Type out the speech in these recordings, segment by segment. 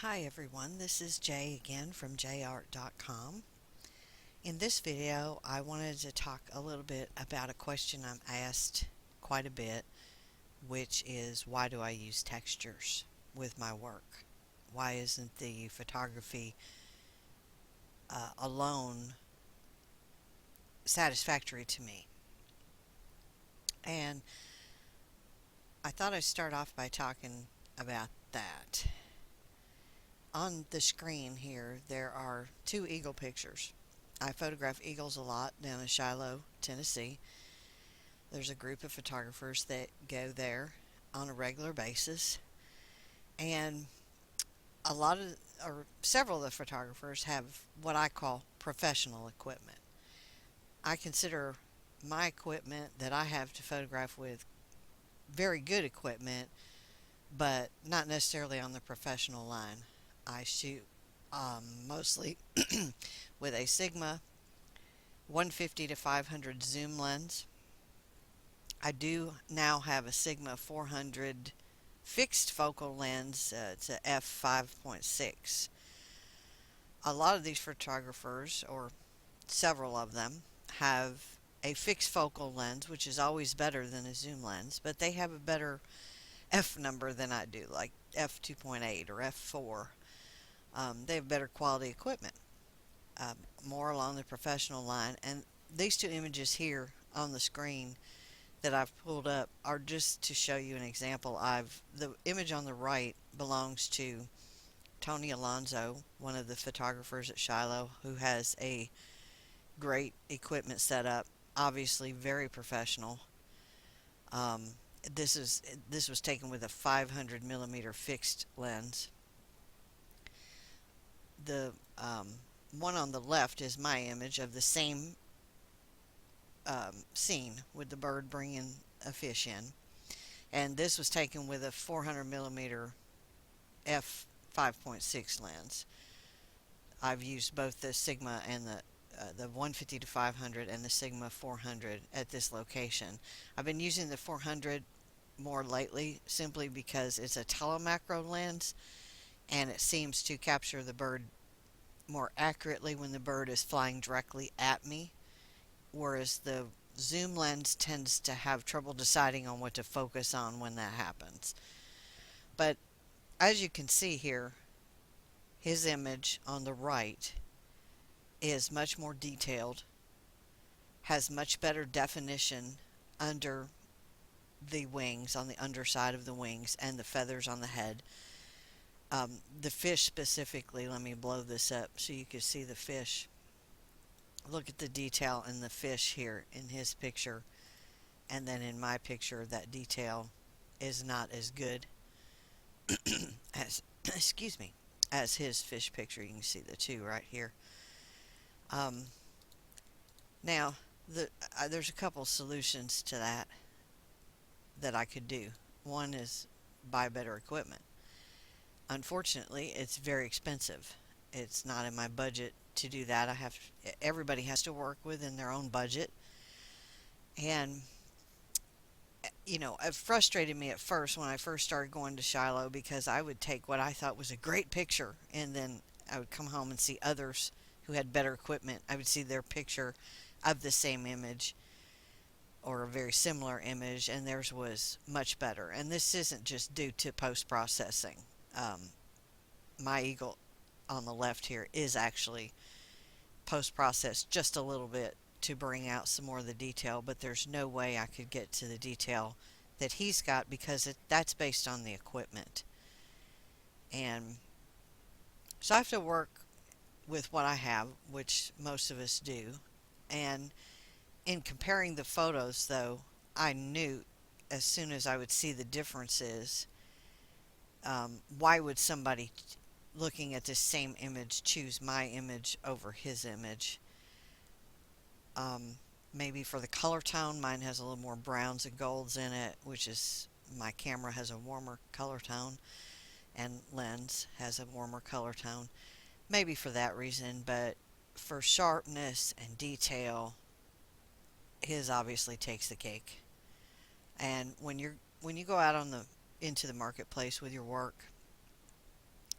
Hi everyone, this is Jay again from jart.com. In this video, I wanted to talk a little bit about a question I'm asked quite a bit, which is why do I use textures with my work? Why isn't the photography alone satisfactory to me? And I thought I'd start off by talking about that. On the screen here, there are two eagle pictures. I photograph eagles a lot down in Shiloh, Tennessee. There's a group of photographers that go there on a regular basis, and a lot of or several of the photographers have what I call professional equipment. I consider my equipment that I have to photograph with very good equipment, but not necessarily on the professional line. I shoot mostly with a Sigma 150 to 500 zoom lens. I do now have a Sigma 400 fixed focal lens. It's a f5.6. A lot of these photographers, or several of them, have a fixed focal lens, which is always better than a zoom lens, but they have a better f number than I do, like f2.8 or f4. They have better quality equipment, more along the professional line. And these two images here on the screen that I've pulled up are just to show you an example. The image on the right belongs to Tony Alonso, one of the photographers at Shiloh, who has a great equipment setup, obviously very professional. Um, this was taken with a 500 millimeter fixed lens. The one on the left is my image of the same scene with the bird bringing a fish in, and this was taken with a 400 millimeter f5.6 lens. I've used both the Sigma and the 150 to 500 and the Sigma 400 at this location. I've been using the 400 more lately simply because it's a telemacro lens and it seems to capture the bird more accurately when the bird is flying directly at me, whereas the zoom lens tends to have trouble deciding on what to focus on when that happens. But as you can see here, his image on the right is much more detailed, has much better definition under the wings, on the underside of the wings, and the feathers on the head. The fish specifically, let me blow this up so you can see the fish. Look at the detail in the fish here in his picture, and then in my picture, that detail is not as good as, excuse me, as his fish picture. You can see the two right here. Um, Now, there's a couple solutions to that I could do. One is buy better equipment. Unfortunately, it's very expensive. It's not in my budget to do that. Everybody has to work within their own budget, and it frustrated me at first when I first started going to Shiloh because I would take what I thought was a great picture, and then I would come home and see others who had better equipment. I would see their picture of the same image or a very similar image, and theirs was much better. And this isn't just due to post processing. My eagle on the left here is actually post processed just a little bit to bring out some more of the detail, but there's no way I could get to the detail that he's got because that's based on the equipment. And so I have to work with what I have, which most of us do. And in comparing the photos, though, I knew as soon as I would see the differences, why would somebody looking at this same image choose my image over his image? Maybe for the color tone, mine has a little more browns and golds in it, which is my camera has a warmer color tone and lens has a warmer color tone. Maybe for that reason, but for sharpness and detail, his obviously takes the cake. And when you go out into the marketplace with your work,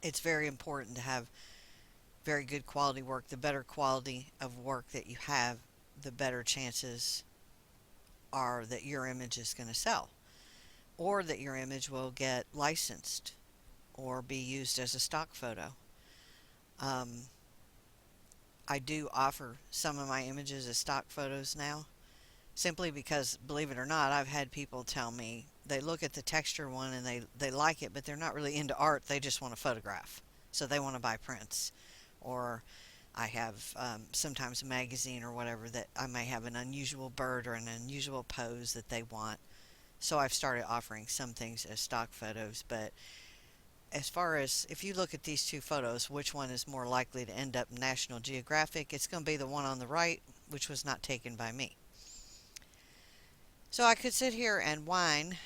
it's very important to have very good quality work. The better quality of work that you have, the better chances are that your image is going to sell, or that your image will get licensed or be used as a stock photo. Um, I do offer some of my images as stock photos now, simply because, believe it or not, I've had people tell me they look at the texture one and they like it, but they're not really into art. They just want to photograph. So they want to buy prints. Or I have sometimes a magazine or whatever that I may have an unusual bird or an unusual pose that they want. So I've started offering some things as stock photos. But as far as if you look at these two photos, which one is more likely to end up in National Geographic, it's going to be the one on the right, which was not taken by me. So I could sit here and whine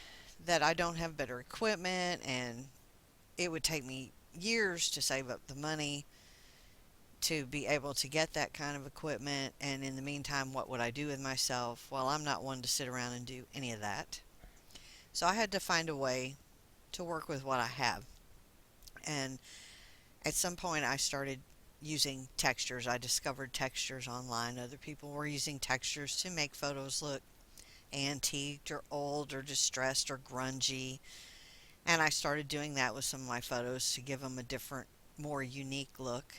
that I don't have better equipment and it would take me years to save up the money to be able to get that kind of equipment. And in the meantime, what would I do with myself? Well, I'm not one to sit around and do any of that. So I had to find a way to work with what I have. And at some point, I started using textures. I discovered textures online. Other people were using textures to make photos look antiqued or old or distressed or grungy. And I started doing that with some of my photos to give them a different, more unique look.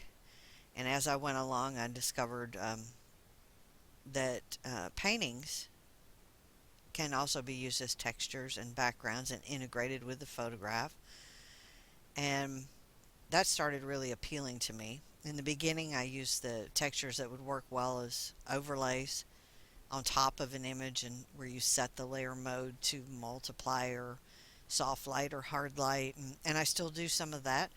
And as I went along, I discovered that paintings can also be used as textures and backgrounds and integrated with the photograph. And that started really appealing to me. In the beginning, I used the textures that would work well as overlays on top of an image, and where you set the layer mode to multiply or soft light or hard light. And I still do some of that.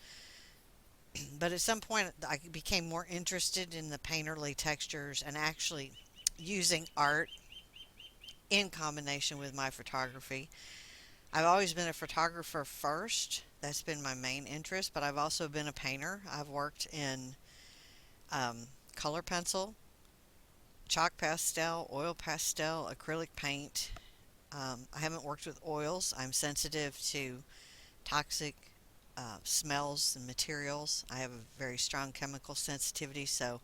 But at some point, I became more interested in the painterly textures and actually using art in combination with my photography. I've always been a photographer first. That's been my main interest, but I've also been a painter. I've worked in color pencil, chalk pastel, oil pastel, acrylic paint. I haven't worked with oils. I'm sensitive to toxic smells and materials. I have a very strong chemical sensitivity, so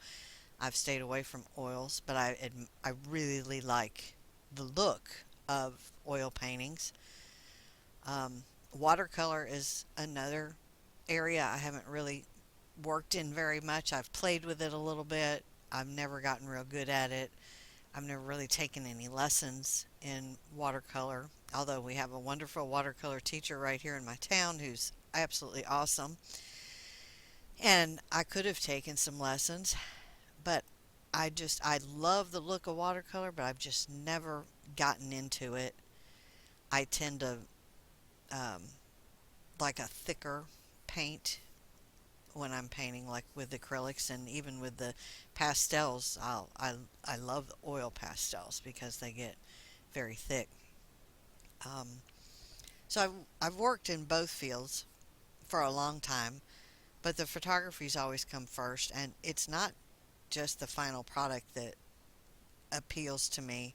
I've stayed away from oils, but I really like the look of oil paintings. Watercolor is another area I haven't really worked in very much. I've played with it a little bit. I've never gotten real good at it. I've never really taken any lessons in watercolor, although we have a wonderful watercolor teacher right here in my town who's absolutely awesome. And I could have taken some lessons, but I love the look of watercolor, but I've just never gotten into it. I tend to um, like a thicker paint when I'm painting, like with acrylics and even with the pastels. I love oil pastels because they get very thick. Um, so I've worked in both fields for a long time, but the photography's always come first, and it's not just the final product that appeals to me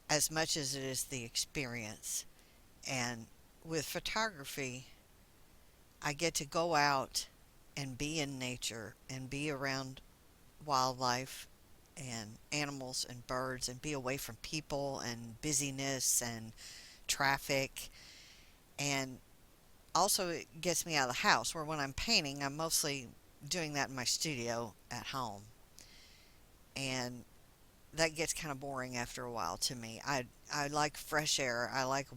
as much as it is the experience. And with photography, I get to go out and be in nature and be around wildlife and animals and birds and be away from people and busyness and traffic. And also, it gets me out of the house, where when I'm painting, I'm mostly doing that in my studio at home. And that gets kind of boring after a while to me. I like fresh air. I like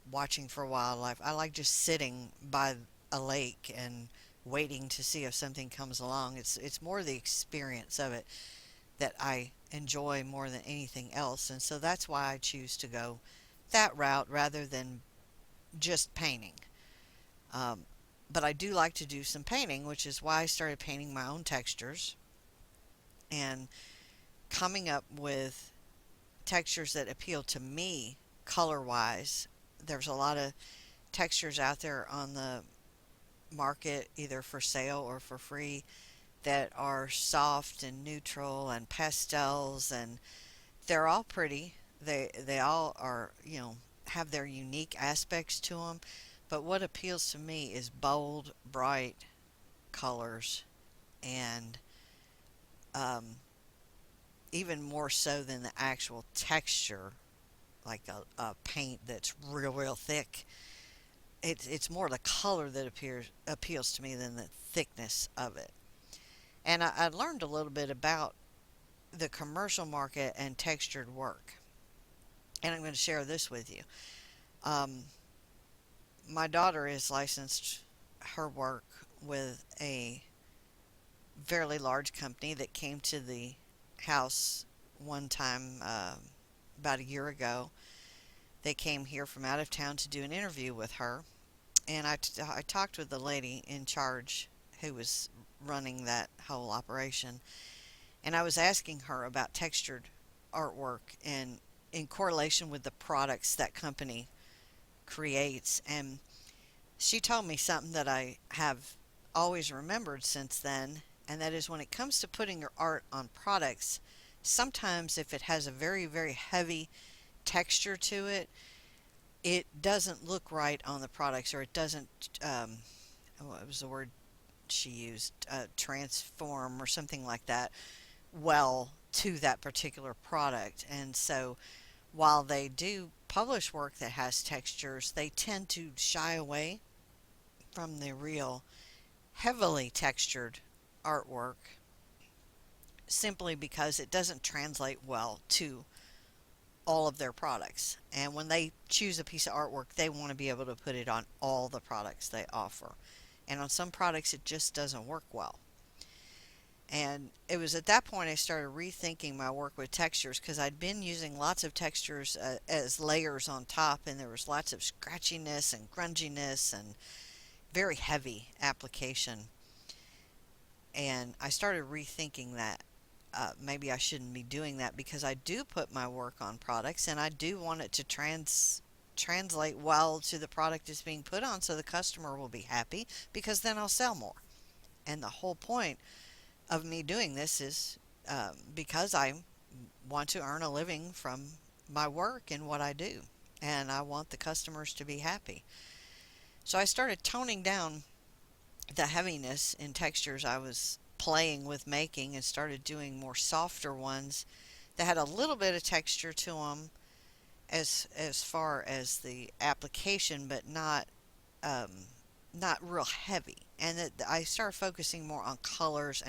watching for wildlife. I like just sitting by a lake and waiting to see if something comes along. It's more the experience of it that I enjoy more than anything else, and so that's why I choose to go that route rather than just painting. Um, but I do like to do some painting, which is why I started painting my own textures and coming up with textures that appeal to me color wise. There's a lot of textures out there on the market, either for sale or for free, that are soft and neutral and pastels, and they're all pretty. They all are, have their unique aspects to them. But what appeals to me is bold, bright, colors, and um, even more so than the actual texture, like a paint that's real thick. It's more the color that appeals to me than the thickness of it. And I learned a little bit about the commercial market and textured work. And I'm going to share this with you. Um, my daughter is licensed her work with a fairly large company that came to the house one time about a year ago. They came here from out of town to do an interview with her. And I talked with the lady in charge who was running that whole operation. And I was asking her about textured artwork and in correlation with the products that company creates. And she told me something that I have always remembered since then, and that is when it comes to putting your art on products, sometimes if it has a very heavy texture to it, it doesn't look right on the products, or it doesn't, what was the word she used, transform or something like that, well to that particular product. And so while they do publish work that has textures, they tend to shy away from the real heavily textured artwork simply because it doesn't translate well to all of their products. And when they choose a piece of artwork, they want to be able to put it on all the products they offer. And on some products, it just doesn't work well. And it was at that point I started rethinking my work with textures, because I'd been using lots of textures as layers on top, and there was lots of scratchiness and grunginess and very heavy application. And I started rethinking that maybe I shouldn't be doing that, because I do put my work on products and I do want it to translate well to the product it's being put on, so the customer will be happy, because then I'll sell more. And the whole point of me doing this is because I want to earn a living from my work and what I do, and I want the customers to be happy. So I started toning down the heaviness in textures I was playing with making, and started doing more softer ones that had a little bit of texture to them as far as the application, but um, not real heavy. And that I started focusing more on colors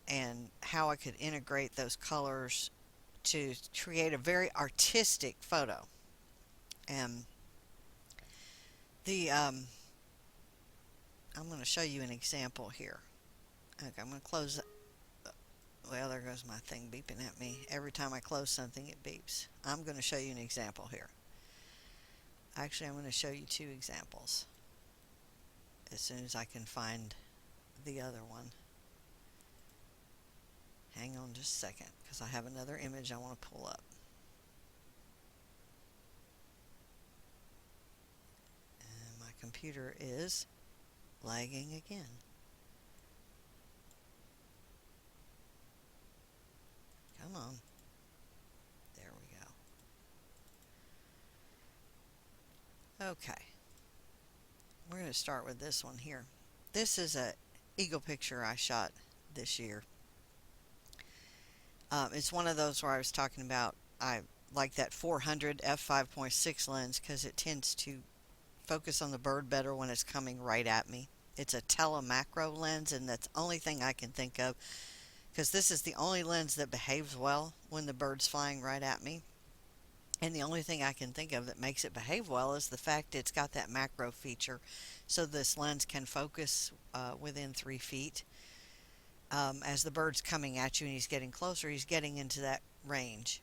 and how I could integrate those colors to create a very artistic photo. And the I'm going to show you an example here. Okay, I'm going to close. Well, there goes my thing beeping at me. Every time I close something, it beeps. I'm going to show you an example here. Actually, I'm going to show you two examples as soon as I can find the other one. Hang on just a second, because I have another image I want to pull up. And my computer is lagging again. Come on. There we go. Okay. We're going to start with this one here. This is a eagle picture I shot this year. It's one of those where I was talking about I like that 400 f5.6 lens, because it tends to focus on the bird better when it's coming right at me. It's a telemacro lens, and that's the only thing I can think of, because this is the only lens that behaves well when the bird's flying right at me. And the only thing I can think of that makes it behave well is the fact it's got that macro feature, so this lens can focus within 3 feet. As the bird's coming at you and he's getting closer, he's getting into that range.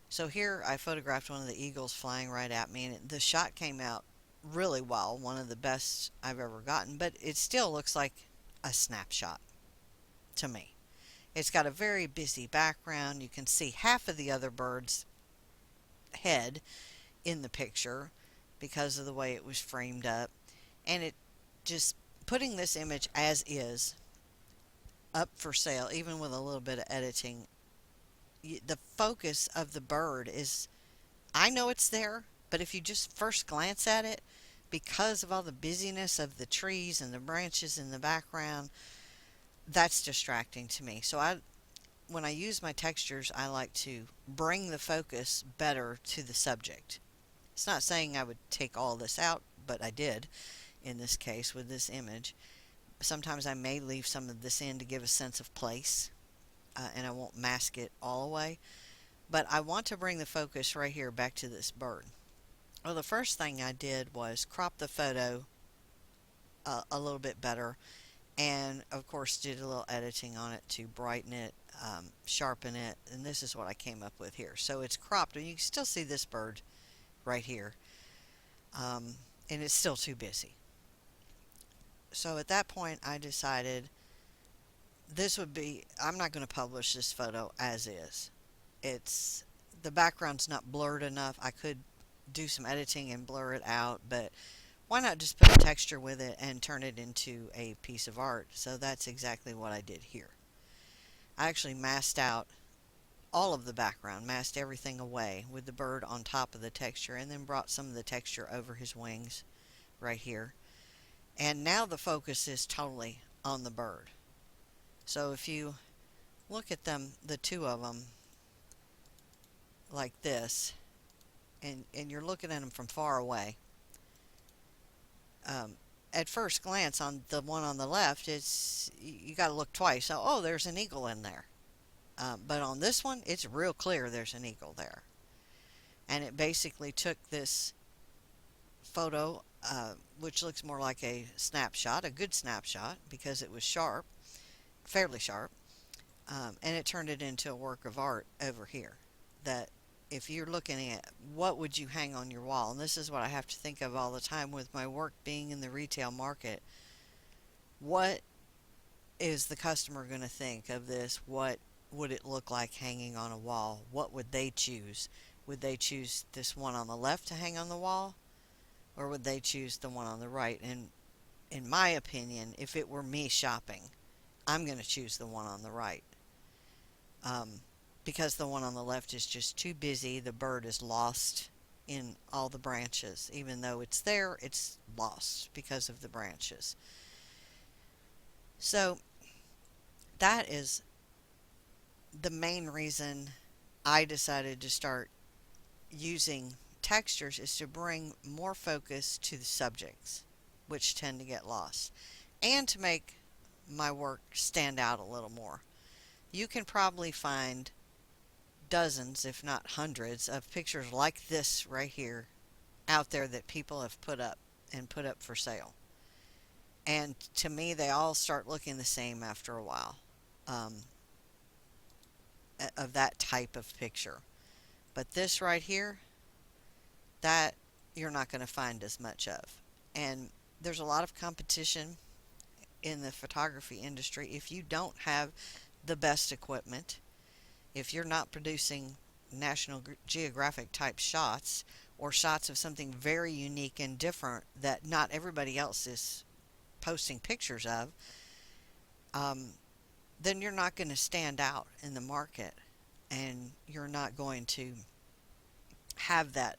So here I photographed one of the eagles flying right at me, and the shot came out really well, one of the best I've ever gotten, but it still looks like a snapshot to me. It's got a very busy background. You can see half of the other bird's head in the picture because of the way it was framed up. And it just, putting this image as is up for sale, even with a little bit of editing, the focus of the bird is, I know it's there, but if you just first glance at it, because of all the busyness of the trees and the branches in the background, that's distracting to me. So when I use my textures, I like to bring the focus better to the subject. It's not saying I would take all this out, but I did in this case with this image. Sometimes I may leave some of this in to give a sense of place, and I won't mask it all away. But I want to bring the focus right here back to this bird. Well, the first thing I did was crop the photo a little bit better, and of course did a little editing on it to brighten it, sharpen it, and this is what I came up with here. So it's cropped, and you can still see this bird right here, and it's still too busy. So at that point, I decided I'm not going to publish this photo as is. It's the background's not blurred enough. I could do some editing and blur it out, but why not just put a texture with it and turn it into a piece of art? So that's exactly what I did here. I actually masked out all of the background, masked everything away with the bird on top of the texture, and then brought some of the texture over his wings right here. And now the focus is totally on the bird. So if you look at them, the two of them, like this, and you're looking at them from far away, at first glance on the one on the left, you got to look twice. So, oh, there's an eagle in there. But on this one, it's real clear there's an eagle there. And it basically took this photo, which looks more like a snapshot, a good snapshot, because it was sharp, fairly sharp, and it turned it into a work of art over here. That if you're looking at what would you hang on your wall, and this is what I have to think of all the time with my work being in the retail market, what is the customer going to think of this? What would it look like hanging on a wall? What would they choose? Would they choose this one on the left to hang on the wall, or would they choose the one on the right? And in my opinion, if it were me shopping, I'm going to choose the one on the right. Because the one on the left is just too busy. The bird is lost in all the branches. Even though it's there, it's lost because of the branches. So that is the main reason I decided to start using textures, is to bring more focus to the subjects, which tend to get lost, and to make my work stand out a little more. You can probably find dozens, if not hundreds, of pictures like this right here out there that people have put up and put up for sale. And to me, they all start looking the same after a while, of that type of picture. But this right here, that you're not going to find as much of. And there's a lot of competition in the photography industry. If you don't have the best equipment, if you're not producing National Geographic type shots, or shots of something very unique and different that not everybody else is posting pictures of, then you're not going to stand out in the market, and you're not going to have that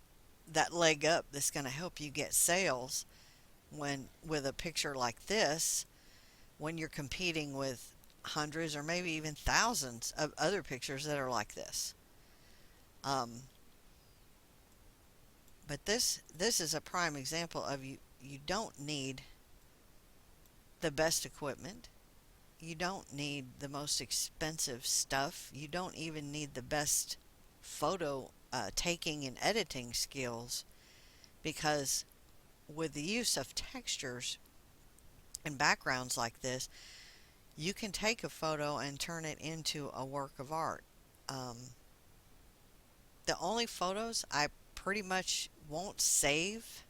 leg up that's going to help you get sales when with a picture like this, when you're competing with hundreds or maybe even thousands of other pictures that are like this. But this is a prime example of you don't need the best equipment. You don't need the most expensive stuff. You don't even need the best photo taking and editing skills, because with the use of textures and backgrounds like this, you can take a photo and turn it into a work of art. The only photos I pretty much won't save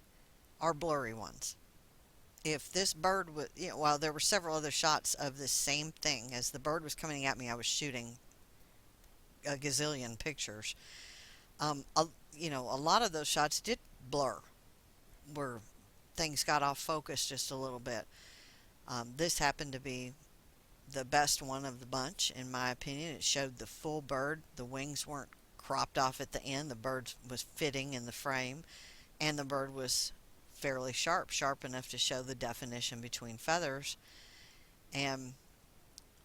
are blurry ones. If this bird was, while there were several other shots of this same thing, as the bird was coming at me, I was shooting a gazillion pictures. A lot of those shots did blur, where things got off focus just a little bit. This happened to be the best one of the bunch, in my opinion. It showed the full bird. The wings weren't cropped off at the end. The bird was fitting in the frame, and the bird was fairly sharp, sharp enough to show the definition between feathers. And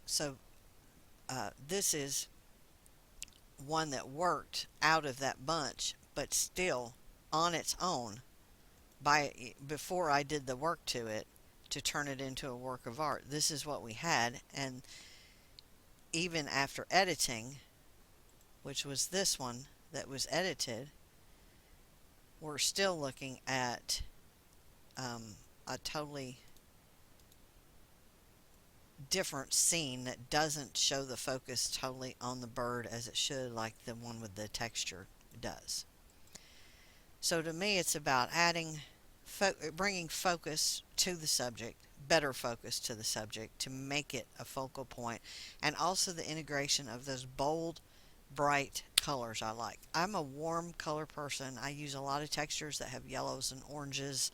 so this is one that worked out of that bunch, but still on its own before I did the work to it to turn it into a work of art. This is what we had, and even after editing, which was this one that was edited, we're still looking at a totally different scene that doesn't show the focus totally on the bird as it should, like the one with the texture does. So to me, it's about bringing focus to the subject, better focus to the subject to make it a focal point, and also the integration of those bold, bright colors I like. I'm a warm color person. I use a lot of textures that have yellows and oranges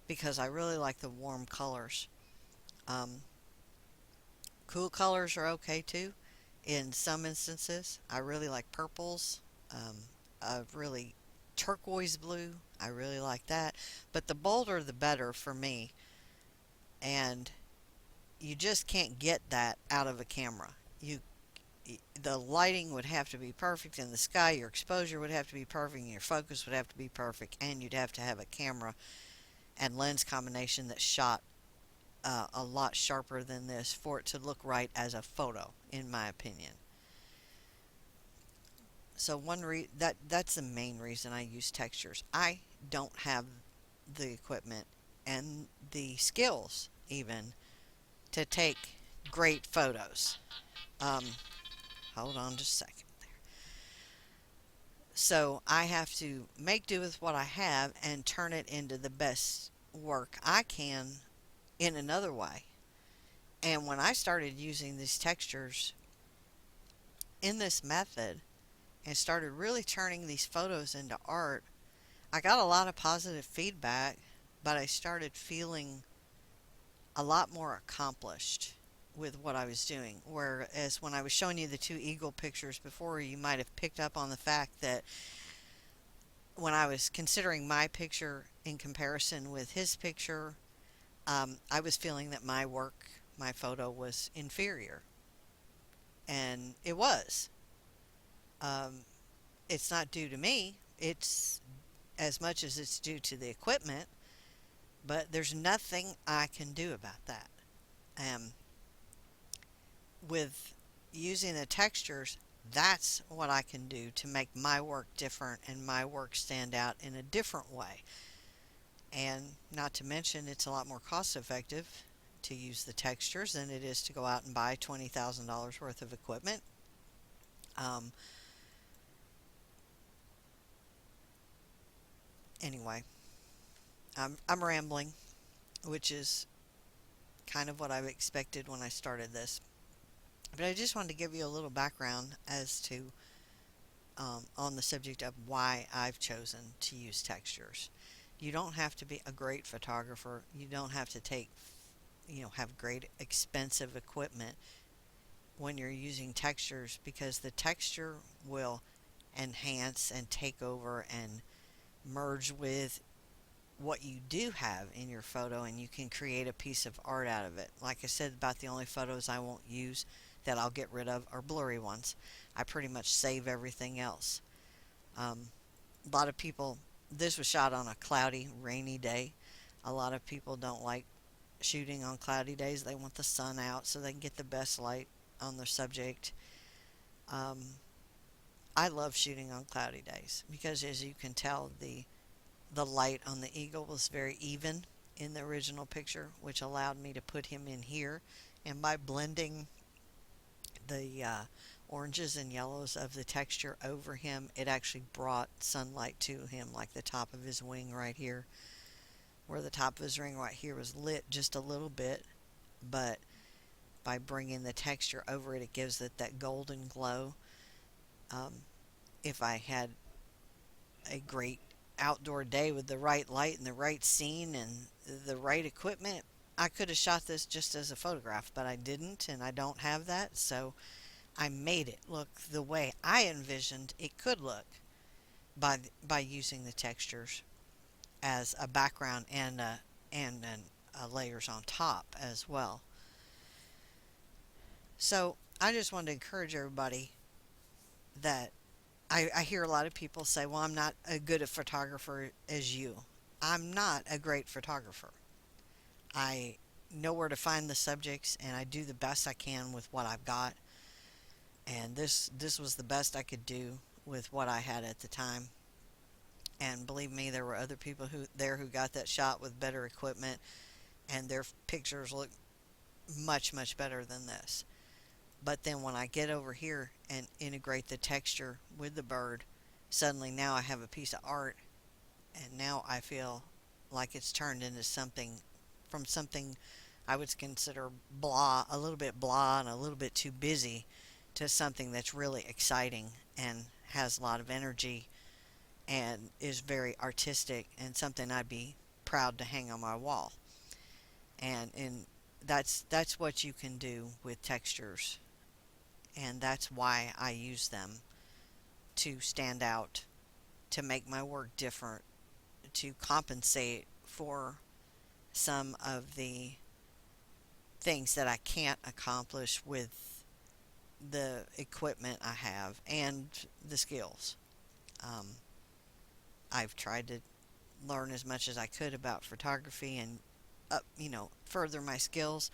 because I really like the warm colors. Um, Cool colors are okay too in some instances. I really like purples. A really turquoise blue. I really like that. But the bolder the better for me. And you just can't get that out of a camera. The lighting would have to be perfect in the sky, your exposure would have to be perfect, and your focus would have to be perfect, and you'd have to have a camera and lens combination that shot a lot sharper than this for it to look right as a photo, in my opinion. So that's the main reason I use textures. I don't have the equipment and the skills even to take great photos. Um, Hold on just a second there. So I have to make do with what I have and turn it into the best work I can in another way. And when I started using these textures in this method and started really turning these photos into art, I got a lot of positive feedback, but I started feeling a lot more accomplished with what I was doing. Whereas when I was showing you the two eagle pictures before, you might have picked up on the fact that when I was considering my picture in comparison with his picture, I was feeling that my photo was inferior. And it was. Um, it's not due to me. It's as much as it's due to the equipment, but there's nothing I can do about that. Um, with using the textures, that's what I can do to make my work different and my work stand out in a different way. And not to mention, it's a lot more cost effective to use the textures than it is to go out and buy $20,000 worth of equipment. Um, anyway, I'm rambling, which is kind of what I expected when I started this. But I just wanted to give you a little background as to on the subject of why I've chosen to use textures. You don't have to be a great photographer. You don't have to have great expensive equipment when you're using textures, because the texture will enhance and take over and merge with what you do have in your photo, and you can create a piece of art out of it. Like I said, about the only photos I won't use that I'll get rid of are blurry ones. I pretty much save everything else. A lot of people, this was shot on a cloudy, rainy day. A lot of people don't like shooting on cloudy days. They want the sun out so they can get the best light on their subject. Um, I love shooting on cloudy days because, as you can tell, the light on the eagle was very even in the original picture, which allowed me to put him in here. And by blending the oranges and yellows of the texture over him, it actually brought sunlight to him, like the top of his wing right here, where the top of his ring right here was lit just a little bit, but by bringing the texture over it, it gives it that golden glow. Um, if I had a great outdoor day with the right light and the right scene and the right equipment, I could have shot this just as a photograph, but I didn't, and I don't have that, so I made it look the way I envisioned it could look by using the textures. as a background and layers on top as well. So I just wanted to encourage everybody that I hear a lot of people say, well, I'm not as good a photographer as you. I'm not a great photographer. I know where to find the subjects and I do the best I can with what I've got. And this was the best I could do with what I had at the time. And believe me, there were other people who got that shot with better equipment, and their pictures look much better than this. But then when I get over here and integrate the texture with the bird, suddenly now I have a piece of art, and now I feel like it's turned into something from something I would consider blah, a little bit blah and a little bit too busy, to something that's really exciting and has a lot of energy and is very artistic and something I'd be proud to hang on my wall. And that's what you can do with textures, and that's why I use them to stand out, to make my work different, to compensate for some of the things that I can't accomplish with the equipment I have and the skills. Um, I've tried to learn as much as I could about photography and further my skills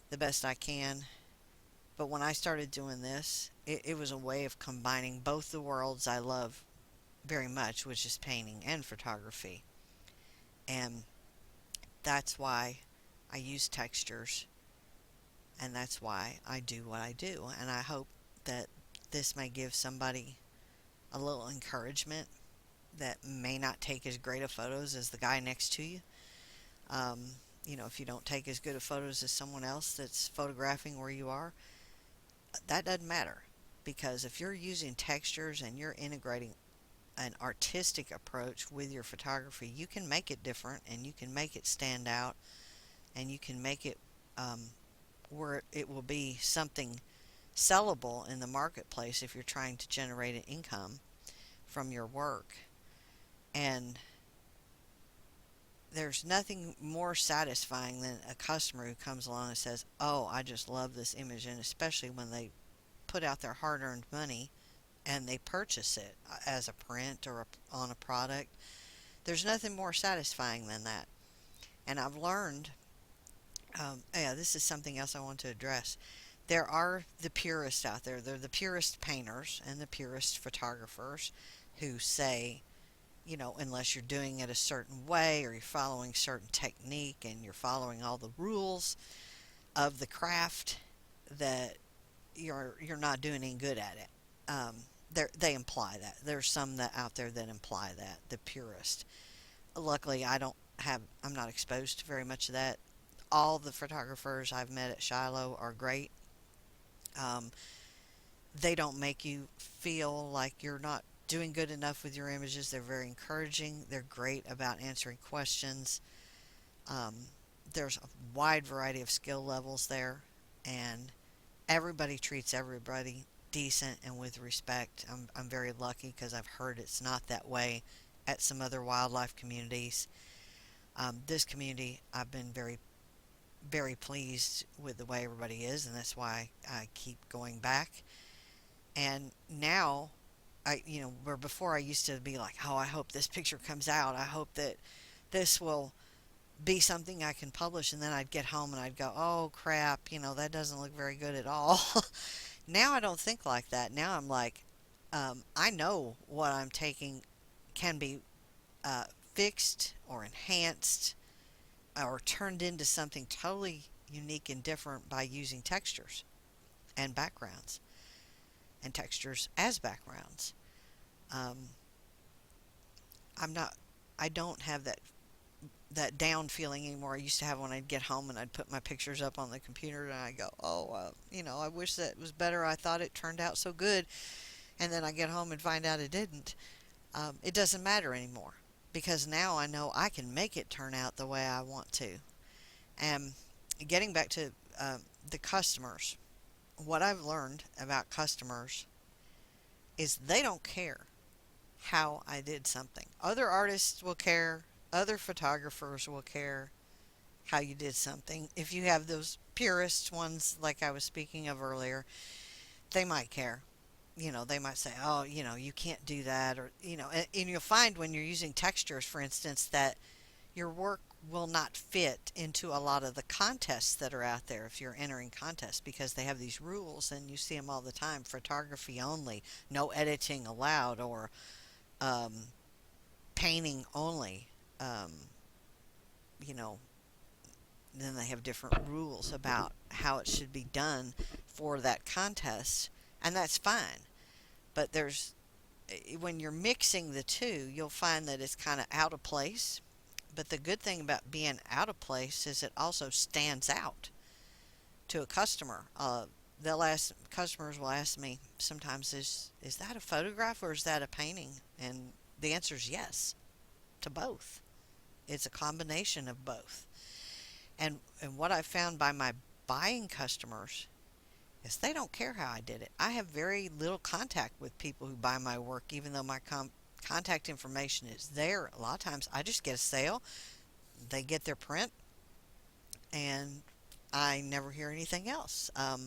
the best I can. But when I started doing this, it was a way of combining both the worlds I love very much, which is painting and photography. And that's why I use textures, and that's why I do what I do. And I hope that this may give somebody a little encouragement that may not take as great of photos as the guy next to you. Um, if you don't take as good of photos as someone else that's photographing where you are, that doesn't matter. Because if you're using textures and you're integrating an artistic approach with your photography, you can make it different and you can make it stand out and you can make it um, where it will be something sellable in the marketplace if you're trying to generate an income from your work. And there's nothing more satisfying than a customer who comes along and says, oh, I just love this image, and especially when they put out their hard-earned money and they purchase it as a print or on a product. There's nothing more satisfying than that. And I've learned, this is something else I want to address. There are the purists out there. They're the purist painters and the purist photographers who say, unless you're doing it a certain way or you're following certain technique and you're following all the rules of the craft, that you're not doing any good at it. They imply that. There's some that out there that imply that, the purist. Luckily, I'm not exposed to very much of that. All the photographers I've met at Shiloh are great. Um, they don't make you feel like you're not doing good enough with your images. They're very encouraging. They're great about answering questions. Um, there's a wide variety of skill levels there, and everybody treats everybody decent and with respect. I'm very lucky because I've heard it's not that way at some other wildlife communities. This community, I've been very pleased with the way everybody is, and that's why I keep going back. And now, where before I used to be like, oh, I hope this picture comes out. I hope that this will be something I can publish, and then I'd get home and I'd go, oh crap, that doesn't look very good at all. Now I don't think like that. Now I'm like, I know what I'm taking can be fixed or enhanced or turned into something totally unique and different by using textures and backgrounds and textures as backgrounds. Um, I'm not. I don't have that down feeling anymore. I used to have when I'd get home and I'd put my pictures up on the computer and I'd go, oh, I wish that was better. I thought it turned out so good, and then I get home and find out it didn't. It doesn't matter anymore because now I know I can make it turn out the way I want to. And getting back to the customers, what I've learned about customers is they don't care how I did something. Other artists will care. Other photographers will care how you did something. If you have those purist ones, like I was speaking of earlier, they might care. They might say, oh, you can't do that. Or, and you'll find when you're using textures, for instance, that your work will not fit into a lot of the contests that are out there if you're entering contests because they have these rules and you see them all the time: photography only, no editing allowed, or um, painting only. Um, you know, then they have different rules about how it should be done for that contest, and that's fine. But when you're mixing the two, you'll find that it's kind of out of place. But the good thing about being out of place is it also stands out to a customer. Customers will ask me sometimes, is that a photograph or is that a painting? And the answer is yes to both. It's a combination of both. And what I've found by my buying customers is they don't care how I did it. I have very little contact with people who buy my work, even though my contact information is there. A lot of times I just get a sale, they get their print, and I never hear anything else. Uh,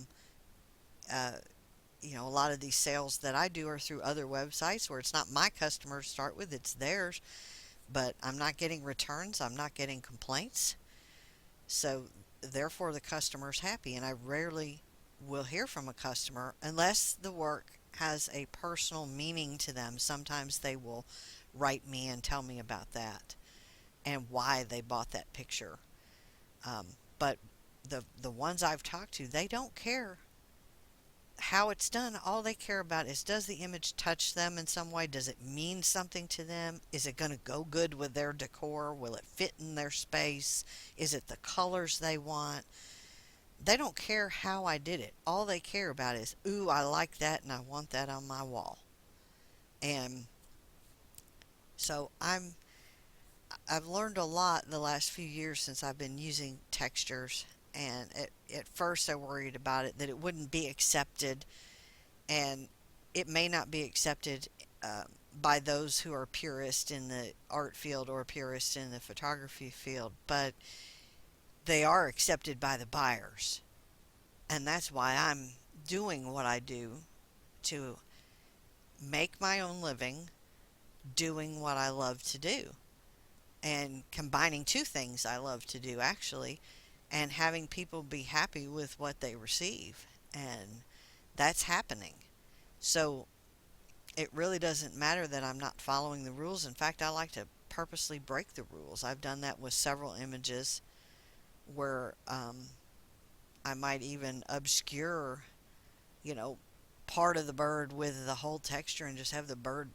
a lot of these sales that I do are through other websites where it's not my customers to start with, it's theirs, but I'm not getting returns, I'm not getting complaints. So therefore the customer's happy, and I rarely will hear from a customer unless the work has a personal meaning to them. Sometimes they will write me and tell me about that and why they bought that picture. But the ones I've talked to, they don't care how it's done. All they care about is, does the image touch them in some way? Does it mean something to them? Is it going to go good with their decor? Will it fit in their space? Is it the colors they want? They don't care how I did it. All they care about is, ooh, I like that and I want that on my wall. And so I've learned a lot the last few years since I've been using textures. And at first I worried about it, that it wouldn't be accepted, and it may not be accepted by those who are purists in the art field or purists in the photography field, but they are accepted by the buyers. And that's why I'm doing what I do, to make my own living doing what I love to do, and combining two things I love to do actually, and having people be happy with what they receive. And that's happening. So it really doesn't matter that I'm not following the rules. In fact, I like to purposely break the rules. I've done that with several images where I might even obscure, you know, part of the bird with the whole texture and just have the bird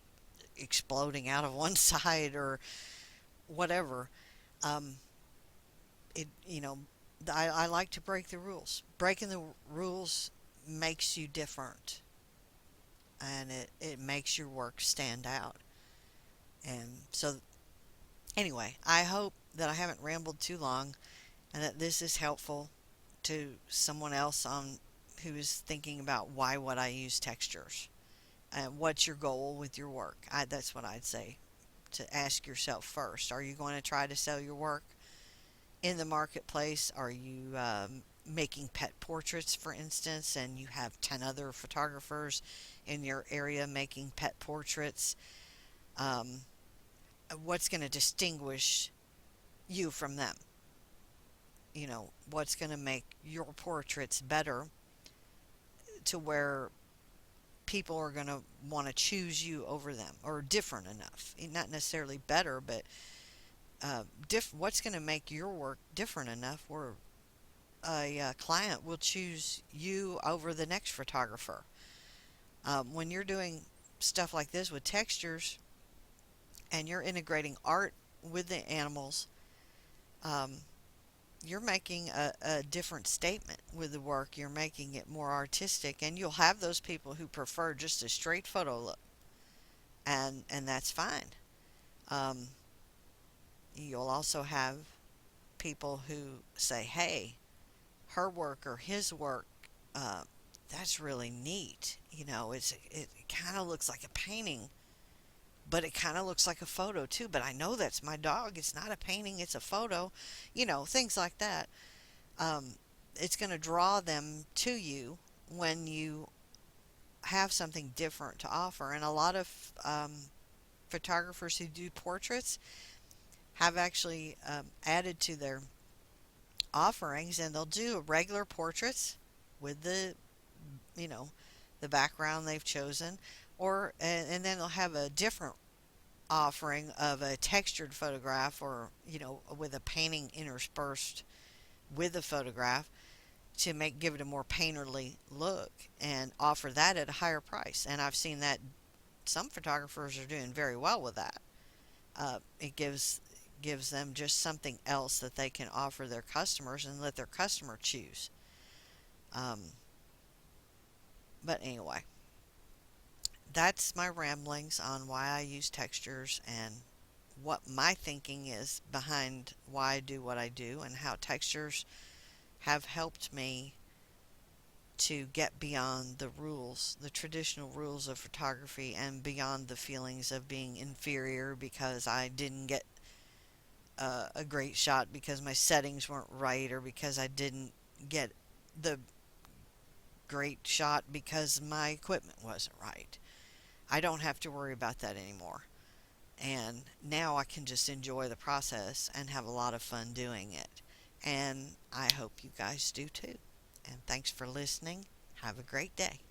exploding out of one side or whatever. Um, you know, I like to break the rules. Breaking the rules makes you different, and it makes your work stand out. And so, anyway, I hope that I haven't rambled too long and that this is helpful to someone else on who is thinking about why would I use textures and what's your goal with your work. That's what I'd say to ask yourself first. Are you going to try to sell your work in the marketplace? Are you making pet portraits, for instance, and you have 10 other photographers in your area making pet portraits? Um, what's going to distinguish you from them? What's going to make your portraits better to where people are going to want to choose you over them, or different enough? Not necessarily better, but what's going to make your work different enough where a client will choose you over the next photographer? When you're doing stuff like this with textures and you're integrating art with the animals, um, you're making a different statement with the work. You're making it more artistic, and you'll have those people who prefer just a straight photo look, and that's fine. Um, you'll also have people who say, "Hey, her work or his work, uh, that's really neat. It kind of looks like a painting, but it kind of looks like a photo too. But I know that's my dog. It's not a painting, it's a photo. Things like that. It's going to draw them to you when you have something different to offer. And a lot of photographers who do portraits have actually added to their offerings, and they'll do regular portraits with you know, the background they've chosen, or and then they'll have a different offering of a textured photograph, or with a painting interspersed with the photograph to give it a more painterly look, and offer that at a higher price. And I've seen that some photographers are doing very well with that. It gives them just something else that they can offer their customers and let their customer choose. Um, but anyway, that's my ramblings on why I use textures and what my thinking is behind why I do what I do, and how textures have helped me to get beyond the rules, the traditional rules of photography, and beyond the feelings of being inferior because I didn't get a great shot because my settings weren't right, or because I didn't get the great shot because my equipment wasn't right. I don't have to worry about that anymore. And now I can just enjoy the process and have a lot of fun doing it. And I hope you guys do too. And thanks for listening. Have a great day.